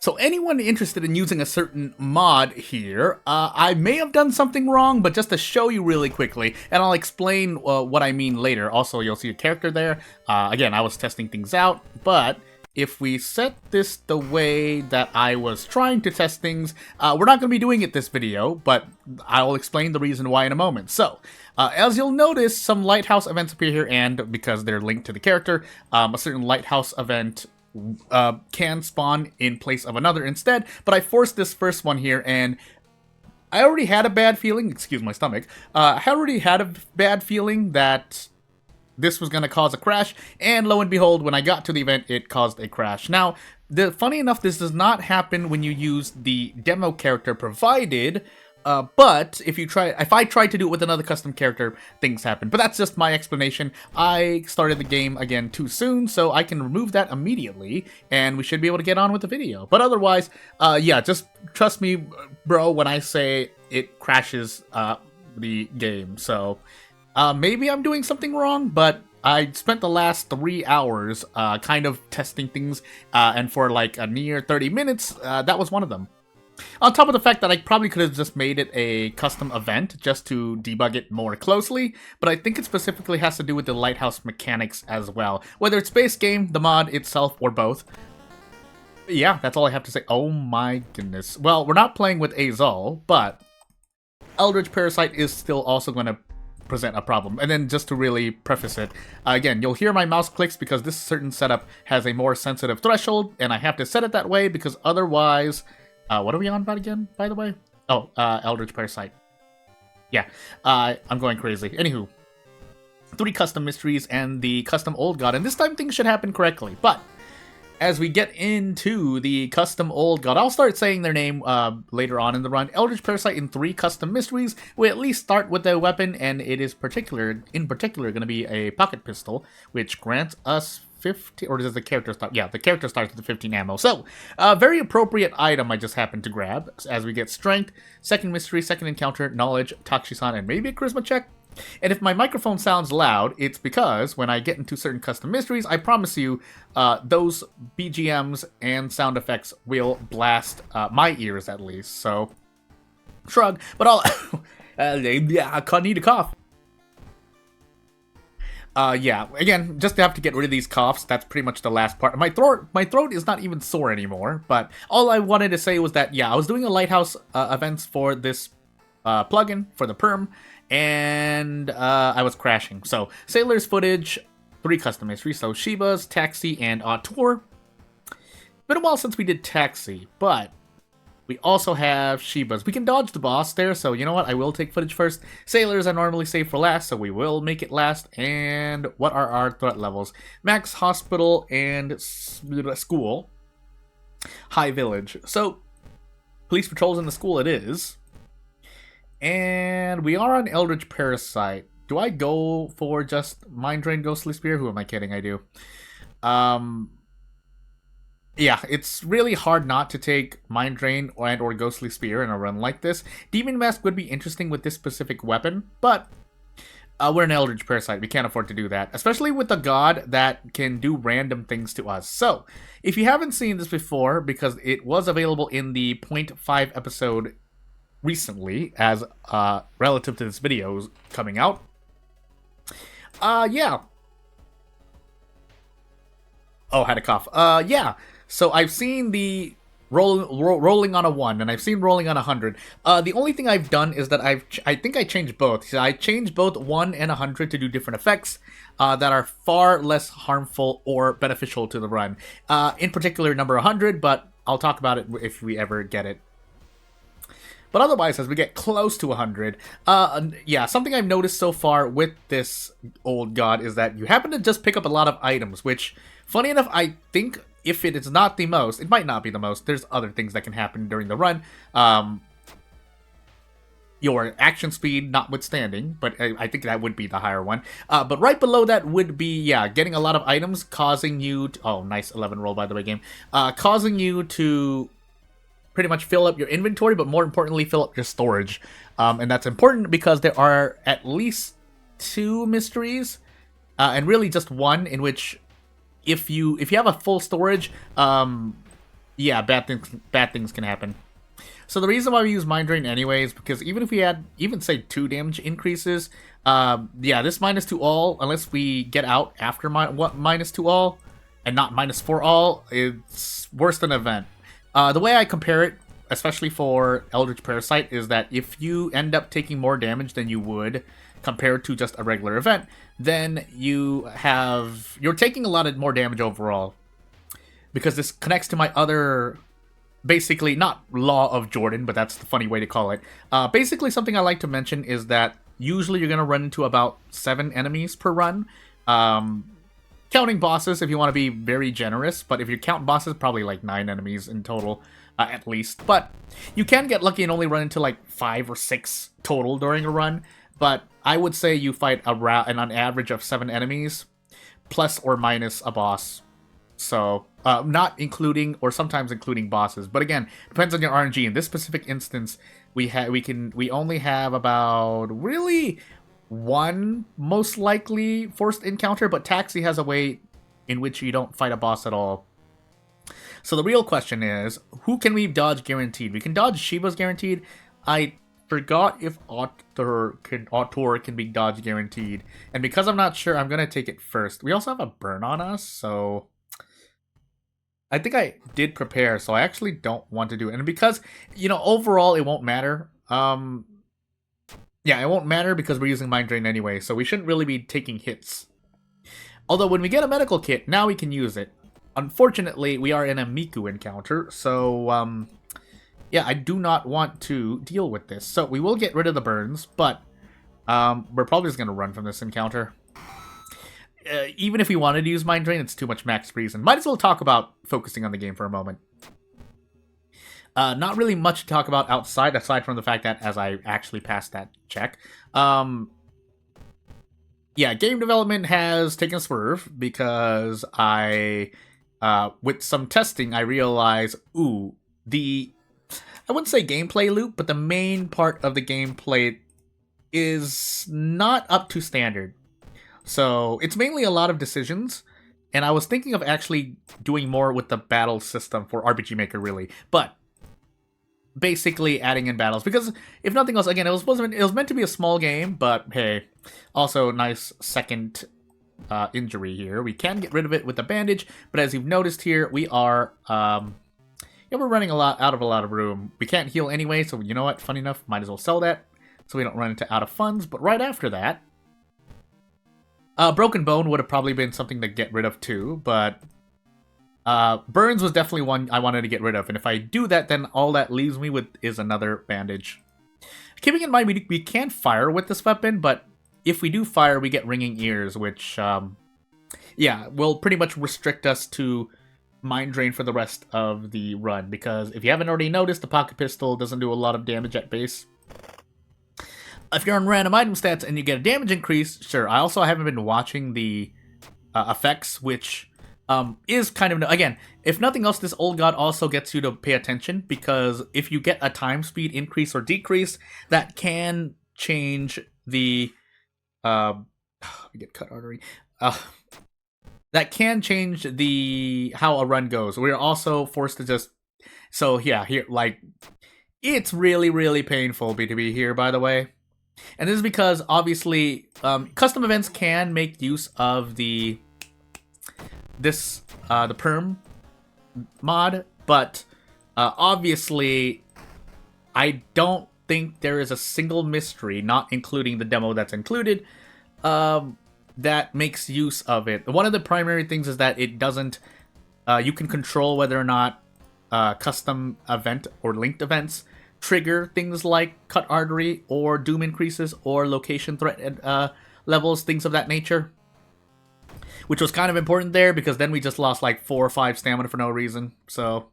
So anyone interested in using a certain mod here, I may have done something wrong, but just to show you really quickly, and I'll explain what I mean later. Also, you'll see a character there. Again, I was testing things out, but if we set this the way that I was trying to test things, we're not going to be doing it this video, but I'll explain the reason why in a moment. So, as you'll notice, some lighthouse events appear here, and because they're linked to the character, a certain lighthouse event can spawn in place of another instead, but I forced this first one here, and I already had a bad feeling, excuse my stomach, I already had a bad feeling that this was going to cause a crash, and lo and behold, when I got to the event, it caused a crash. Now, funny enough, this does not happen when you use the demo character provided, but if I try to do it with another custom character, things happen. But that's just my explanation. I started the game again too soon, so I can remove that immediately, and we should be able to get on with the video. But otherwise, yeah, just trust me, bro, when I say it crashes the game. So, maybe I'm doing something wrong, but I spent the last 3 hours kind of testing things, and for like a near 30 minutes, that was one of them. On top of the fact that I probably could have just made it a custom event just to debug it more closely, but I think it specifically has to do with the lighthouse mechanics as well. Whether it's base game, the mod itself, or both. Yeah, that's all I have to say. Oh my goodness. Well, we're not playing with Azul, but Eldritch Parasite is still also going to present a problem. And then just to really preface it, again, you'll hear my mouse clicks because this certain setup has a more sensitive threshold, and I have to set it that way because otherwise... what are we on about again, by the way? Oh, Eldritch Parasite. Yeah, I'm going crazy. Anywho, 3 custom mysteries and the custom old god, and this time things should happen correctly. But as we get into the custom old god, I'll start saying their name later on in the run. Eldritch Parasite in 3 custom mysteries. We at least start with a weapon, and it is in particular going to be a pocket pistol, which grants us 50, or does the character start? Yeah, the character starts with the 15 ammo. So, very appropriate item I just happened to grab as we get strength, second mystery, second encounter, knowledge, Takshisan, and maybe a charisma check. And if my microphone sounds loud, it's because when I get into certain custom mysteries, I promise you, those BGMs and sound effects will blast my ears at least. So, shrug. But I need a cough. Yeah, again, just have to get rid of these coughs. That's pretty much the last part. My throat is not even sore anymore, but all I wanted to say was that, yeah, I was doing a lighthouse events for this plugin, for the perm, and I was crashing. So, Sailor's footage, 3 custom mysteries, so Shiba's, Taxi, and Auteur. Been a while since we did Taxi, but we also have Shiba's. We can dodge the boss there, so you know what? I will take footage first. Sailors I normally save for last, so we will make it last. And what are our threat levels? Max, Hospital, and School. High Village. So, police patrols in the school it is. And we are on Eldritch Parasite. Do I go for just Mind Drain, Ghostly Spear? Who am I kidding? I do. Yeah, it's really hard not to take Mind Drain or Ghostly Spear in a run like this. Demon Mask would be interesting with this specific weapon, but we're an Eldritch Parasite. We can't afford to do that, especially with a god that can do random things to us. So, if you haven't seen this before, because it was available in the 0.5 episode recently, as relative to this video coming out, yeah. Oh, had a cough. Yeah. So I've seen the rolling on a 1, and I've seen rolling on 100. The only thing I've done is that I think I changed both. So I changed both 1 and 100 to do different effects that are far less harmful or beneficial to the run. In particular, number 100, but I'll talk about it if we ever get it. But otherwise, as we get close to 100, yeah, something I've noticed so far with this old god is that you happen to just pick up a lot of items, which, funny enough, I think if it is not the most, it might not be the most, there's other things that can happen during the run. Your action speed notwithstanding, but I think that would be the higher one. But right below that would be, yeah, getting a lot of items causing you to, oh, nice 11 roll, by the way, game. Causing you to pretty much fill up your inventory, but more importantly, fill up your storage. And that's important because there are at least 2 mysteries, and really just one, in which if you have a full storage, Yeah, bad things can happen. So the reason why we use Mind Drain anyway is because even if we had, even say 2 damage increases, yeah, this -2 all, unless we get out after -2 all, and not -4 all, it's worse than event. The way I compare it, especially for Eldritch Parasite, is that if you end up taking more damage than you would compared to just a regular event, then you're taking a lot of more damage overall. Because this connects to my other, basically, not law of Jordan, but that's the funny way to call it. Basically, something I like to mention is that usually you're going to run into about 7 enemies per run. Counting bosses if you want to be very generous, but if you count bosses, probably like 9 enemies in total, at least. But you can get lucky and only run into like 5 or 6 total during a run, but I would say you fight an average of 7 enemies, plus or minus a boss. So, not including, or sometimes including bosses. But again, depends on your RNG. In this specific instance, we only have about, really, 1 most likely forced encounter, but Taxi has a way in which you don't fight a boss at all. So the real question is, who can we dodge guaranteed? We can dodge Shiva's guaranteed. I forgot if Autor can be dodge guaranteed. And because I'm not sure, I'm going to take it first. We also have a burn on us, so I think I did prepare, so I actually don't want to do it. And because, overall it won't matter. Yeah, it won't matter because we're using Mind Drain anyway, so we shouldn't really be taking hits. Although when we get a medical kit, now we can use it. Unfortunately, we are in a Miku encounter, so, yeah, I do not want to deal with this. So we will get rid of the burns, but we're probably just going to run from this encounter. Even if we wanted to use Mind Drain, it's too much max reason. Might as well talk about focusing on the game for a moment. Not really much to talk about aside from the fact that as I actually passed that check. Yeah, game development has taken a swerve because with some testing, I realized, I wouldn't say gameplay loop, but the main part of the gameplay is not up to standard. So it's mainly a lot of decisions, and I was thinking of actually doing more with the battle system for RPG Maker, really. But basically adding in battles, because if nothing else, again, it was meant to be a small game, but hey, also nice second injury here. We can get rid of it with the bandage, but as you've noticed here, we are we're running out of a lot of room. We can't heal anyway, so you know what? Funny enough, might as well sell that so we don't run into out of funds. But right after that, Broken Bone would have probably been something to get rid of too, but Burns was definitely one I wanted to get rid of, and if I do that, then all that leaves me with is another bandage. Keeping in mind, we can fire with this weapon, but if we do fire, we get ringing ears, which, yeah, will pretty much restrict us to Mind Drain for the rest of the run, because if you haven't already noticed, the Pocket Pistol doesn't do a lot of damage at base. If you're on random item stats and you get a damage increase, sure. I also haven't been watching the effects, which is kind of... Again, if nothing else, this Old God also gets you to pay attention, because if you get a time speed increase or decrease, that can change the... get cut artery. That can change how a run goes. We're also forced to just... So, yeah, here, like... It's really, really painful to be here, by the way. And this is because, obviously, custom events can make use of the perm mod, but obviously, I don't think there is a single mystery, not including the demo that's included, that makes use of it. One of the primary things is that it doesn't... you can control whether or not custom event or linked events trigger things like cut artery or doom increases or location threat levels, things of that nature. Which was kind of important there, because then we just lost like 4 or 5 stamina for no reason. So,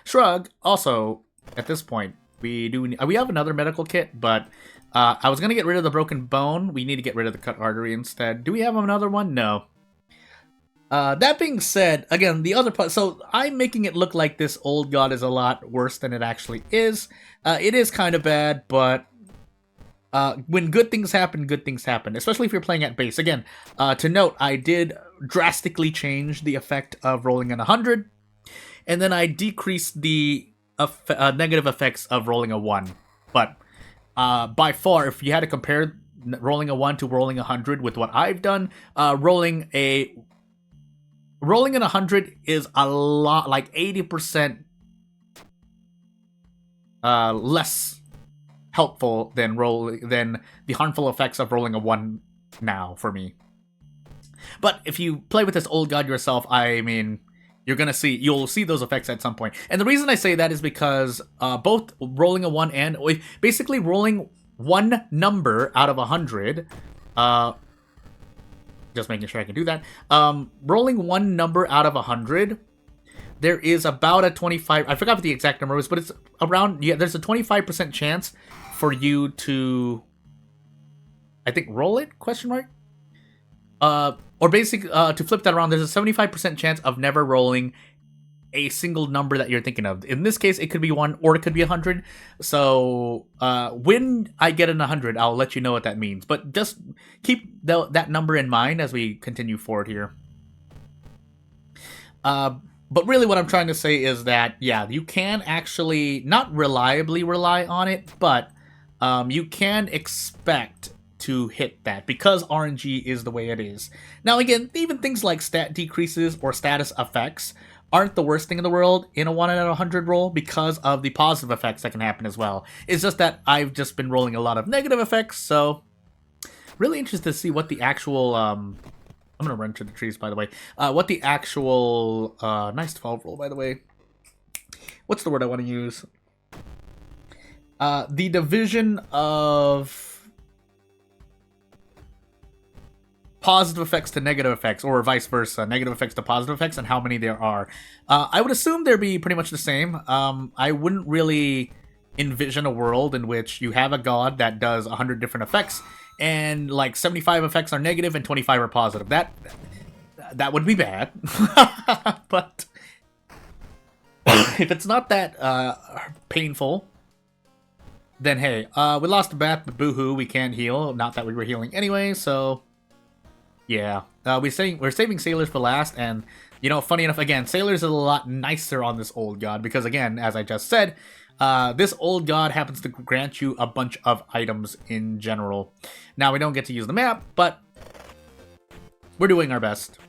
shrug. Also, at this point, we have another medical kit, but I was going to get rid of the broken bone. We need to get rid of the cut artery instead. Do we have another one? No. That being said, again, the other part, so I'm making it look like this Old God is a lot worse than it actually is. It is kind of bad, but when good things happen, especially if you're playing at base. Again, to note, I did drastically change the effect of rolling in 100. and then I decrease the negative effects of rolling a 1. But by far, if you had to compare rolling a 1 to rolling 100 with what I've done, rolling an 100 is a lot, like 80% less helpful than the harmful effects of rolling a 1 now for me. But if you play with this old god yourself, I mean, you'll see those effects at some point. And the reason I say that is because both rolling a 1 and basically rolling one number out of 100, just making sure I can do that. Rolling one number out of 100, there is about a 25, I forgot what the exact number was, but it's around, there's a 25% chance for you to, I think, roll it, question mark? Or basically, to flip that around, there's a 75% chance of never rolling a single number that you're thinking of. In this case, it could be 1 or it could be 100. So when I get an 100, I'll let you know what that means. But just keep that number in mind as we continue forward here. But really what I'm trying to say is that, yeah, you can actually not reliably rely on it, but you can expect to hit that because RNG is the way it is. Now again, even things like stat decreases or status effects aren't the worst thing in the world in a 1 out of 100 roll because of the positive effects that can happen as well. It's just that I've just been rolling a lot of negative effects, so really interested to see what the actual I'm gonna run to the trees, by the way. What the actual nice 12 roll, by the way. What's the word I want to use? The division of positive effects to negative effects, or vice versa, negative effects to positive effects, and how many there are. I would assume there'd be pretty much the same. I wouldn't really envision a world in which you have a god that does 100 different effects, and like 75 effects are negative and 25 are positive. That would be bad. But if it's not that painful, then hey, we lost a bat, but boo-hoo, we can't heal. Not that we were healing anyway, so yeah. We're saving sailors for last, and you know, funny enough, again, sailors are a lot nicer on this old god because, again, as I just said, this old god happens to grant you a bunch of items in general. Now, we don't get to use the map, but we're doing our best.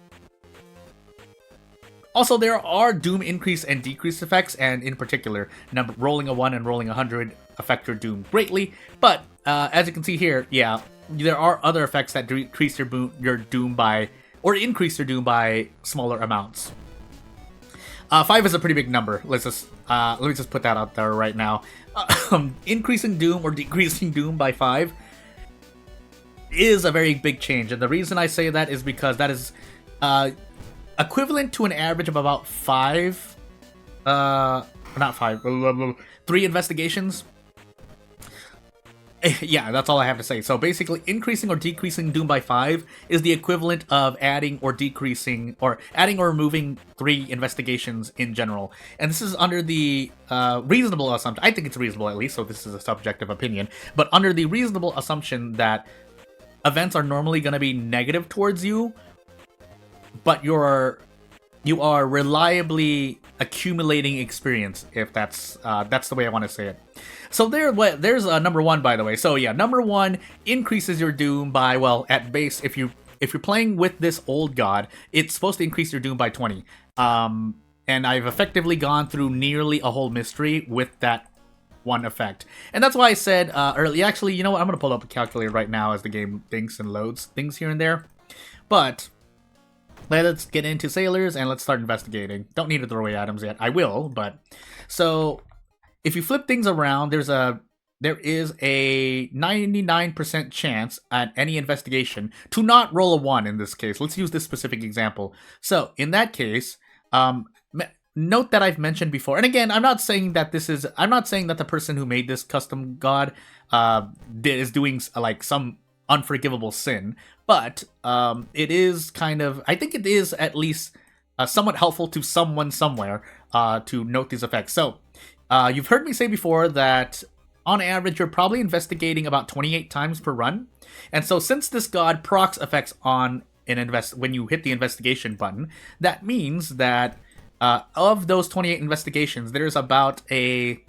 Also, there are doom increase and decrease effects, and in particular, rolling a 1 and rolling 100 affect your doom greatly. But as you can see here, yeah, there are other effects that decrease your doom by, or increase your doom by smaller amounts. 5 is a pretty big number. Let me just put that out there right now. Increasing doom or decreasing doom by 5 is a very big change, and the reason I say that is because that is equivalent to an average of about 3 investigations. Yeah, that's all I have to say. So basically, increasing or decreasing doom by 5 is the equivalent of adding or decreasing, or adding or removing 3 investigations in general. And this is under the reasonable assumption, I think it's reasonable at least, so this is a subjective opinion, but under the reasonable assumption that events are normally going to be negative towards you, but you are reliably accumulating experience, if that's the way I want to say it. So there's number 1, by the way. So yeah, number 1 increases your doom by, well, at base, if you're playing with this old god, it's supposed to increase your doom by 20. And I've effectively gone through nearly a whole mystery with that one effect. And that's why I said earlier, actually, you know what, I'm going to pull up a calculator right now as the game thinks and loads things here and there. But let's get into sailors and let's start investigating. Don't need to throw away items yet. I will, but so if you flip things around, there is a 99% chance at any investigation to not roll a 1 in this case. Let's use this specific example. So in that case, note that I've mentioned before, and again, I'm not saying that the person who made this custom god is doing like some unforgivable sin, but it is kind of, I think it is at least somewhat helpful to someone somewhere to note these effects. So you've heard me say before that on average you're probably investigating about 28 times per run, and so since this god procs effects on when you hit the investigation button, that means that Of those 28 investigations, there's about a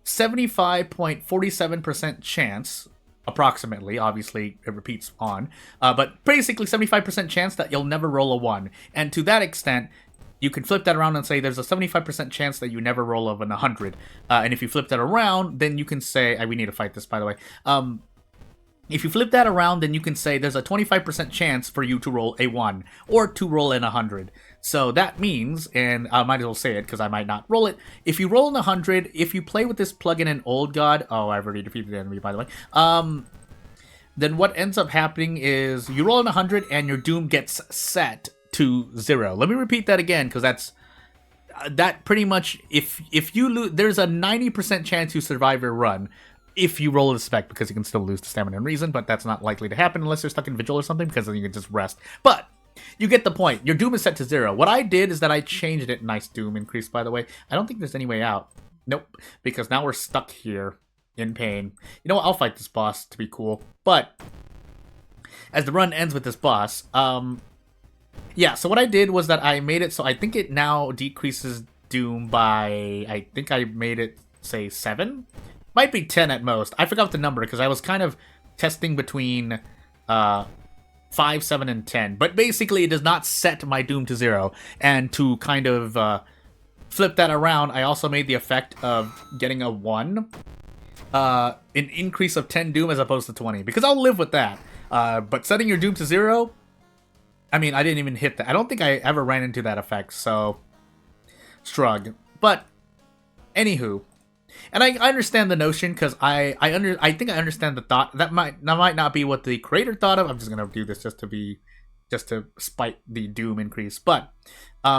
75.47% chance, approximately, obviously it repeats on, but basically 75% chance that you'll never roll a 1. And to that extent, you can flip that around and say there's a 75% chance that you never roll of an 100. And if you flip that around, then you can say, we need to fight this, by the way. If you flip that around, then you can say there's a 25% chance for you to roll a 1 or to roll in 100. So that means, and I might as well say it because I might not roll it, if you roll in 100, if you play with this plugin in Old God, oh, I've already defeated the enemy, by the way, then what ends up happening is you roll in 100 and your doom gets set to 0. Let me repeat that again because that pretty much, if you lose, there's a 90% chance you survive your run. If you roll a spec, because you can still lose to stamina and reason, but that's not likely to happen unless you're stuck in vigil or something, because then you can just rest. But you get the point. Your doom is set to 0. What I did is that I changed it. Nice doom increase, by the way. I don't think there's any way out. Nope. Because now we're stuck here in pain. You know what? I'll fight this boss to be cool. But as the run ends with this boss, yeah, so what I did was that I made it so I think it now decreases doom by, I think I made it, say, 7? Might be 10 at most. I forgot the number because I was kind of testing between 5, 7, and 10. But basically, it does not set my doom to 0. And to kind of flip that around, I also made the effect of getting a 1. An increase of 10 doom as opposed to 20. Because I'll live with that. But setting your doom to 0, I mean, I didn't even hit that. I don't think I ever ran into that effect, so shrug. But, anywho. And I understand the notion because I think I understand the thought. That might not be what the creator thought of. I'm just gonna do this just to spite the doom increase. But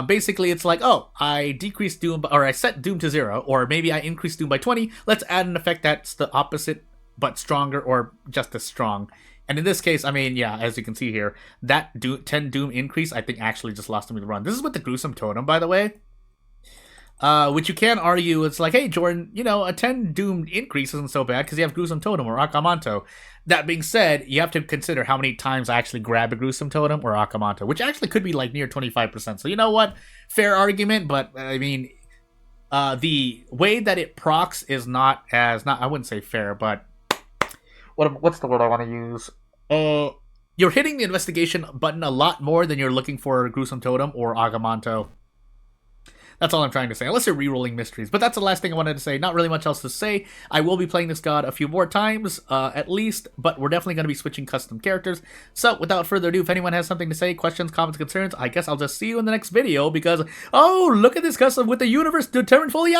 basically, it's like, oh, I decreased doom, or I set doom to 0, or maybe I increased doom by 20. Let's add an effect that's the opposite but stronger, or just as strong. And in this case, I mean, yeah, as you can see here, that 10 doom increase, I think actually just lost me the run. This is with the gruesome totem, by the way. Which you can argue, it's like, hey, Jordan, you know, a 10 doom increase isn't so bad because you have Gruesome Totem or Akamanto. That being said, you have to consider how many times I actually grab a Gruesome Totem or Akamanto, which actually could be like near 25%. So you know what? Fair argument, but I mean, the way that it procs is not, I wouldn't say fair, but what's the word I want to use? You're hitting the investigation button a lot more than you're looking for a Gruesome Totem or Agamanto. That's all I'm trying to say, unless you're rerolling mysteries. But that's the last thing I wanted to say. Not really much else to say. I will be playing this god a few more times, at least, but we're definitely going to be switching custom characters. So, without further ado, if anyone has something to say, questions, comments, concerns, I guess I'll just see you in the next video, because, oh, look at this custom with the universe determined fully.